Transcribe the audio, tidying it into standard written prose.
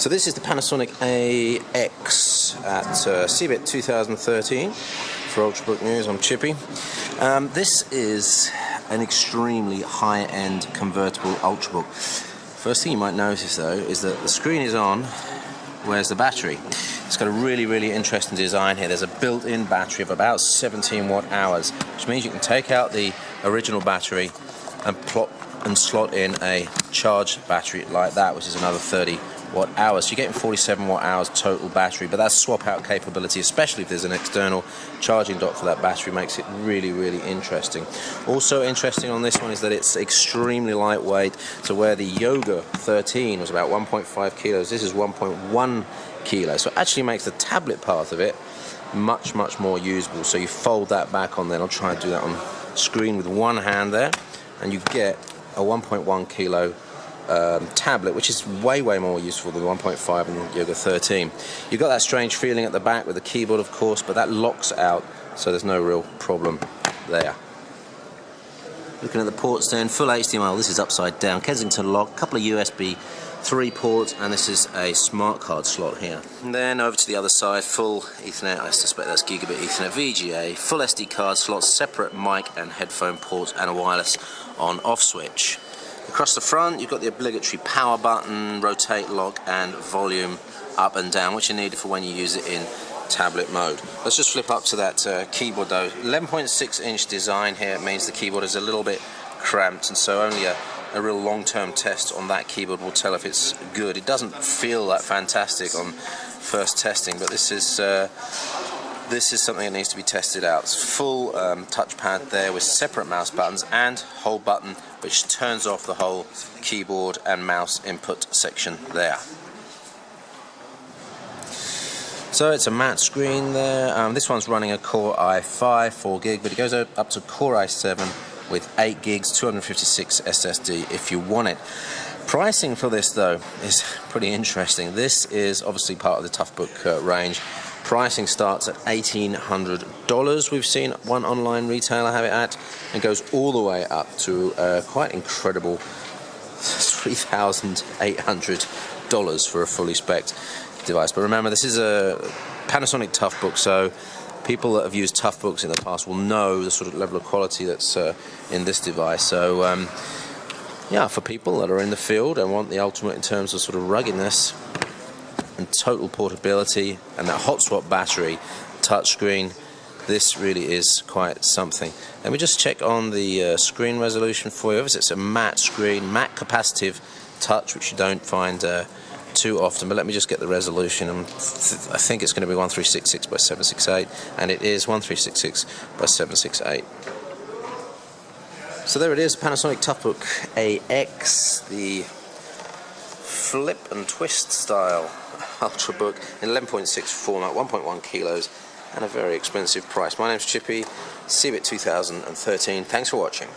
So this is the Panasonic AX at CeBIT 2013 for Ultrabook News. I'm Chippy. This is an extremely high-end convertible Ultrabook. First thing you might notice though is that the screen is on. Where's the battery? It's got a really interesting design here. There's a built-in battery of about 17 watt hours, which means you can take out the original battery and plot and slot in a charged battery like that, which is another 30 watt hours. So you're getting 47 watt hours total battery, but that's swap out capability, especially if there's an external charging dock for that battery, makes it really interesting. Also interesting on this one is that it's extremely lightweight. So where the Yoga 13 was about 1.5 kilos, this is 1.1 kilos. So it actually makes the tablet part of it much more usable. So you fold that back on, then I'll try and do that on screen with one hand there, and you get a 1.1 kilo tablet, which is way more useful than the 1.5 and the Yoga 13. You've got that strange feeling at the back with the keyboard, of course, but that locks out, so there's no real problem there. Looking at the ports then, full HDMI, this is upside down, Kensington lock, couple of USB 3 ports, and this is a smart card slot here. And then over to the other side, full Ethernet, I suspect that's gigabit Ethernet, VGA, full SD card slots, separate mic and headphone ports, and a wireless on-off switch. Across the front, you've got the obligatory power button, rotate, lock, and volume up and down, which are needed for when you use it in tablet mode. Let's just flip up to that keyboard though. 11.6-inch design here means the keyboard is a little bit cramped, and so only a real long-term test on that keyboard will tell if it's good. It doesn't feel that fantastic on first testing, but this is something that needs to be tested out. It's full touchpad there with separate mouse buttons and hold button, which turns off the whole keyboard and mouse input section there. So it's a matte screen there. This one's running a Core i5 4 gig, but it goes up to Core i7 with 8 gigs, 256 SSD if you want it. Pricing for this though is pretty interesting. This is obviously part of the Toughbook range. Pricing starts at $1,800. We've seen one online retailer have it at, and goes all the way up to quite incredible $3,800 for a fully spec'd device. But remember, this is a Panasonic Toughbook, so people that have used Toughbooks in the past will know the sort of level of quality that's in this device. So yeah, for people that are in the field and want the ultimate in terms of sort of ruggedness and total portability and that hot swap battery, touchscreen, this really is quite something. Let me just check on the screen resolution for you. It's a matte screen, matte capacitive touch, which you don't find too often, but let me just get the resolution. I think it's going to be 1366 by 768, and it is 1366 by 768. So there it is, Panasonic Toughbook AX, the flip and twist style Ultrabook in 11.6 format, 1.1 kilos, and a very expensive price. My name's Chippy, CeBIT 2013. Thanks for watching.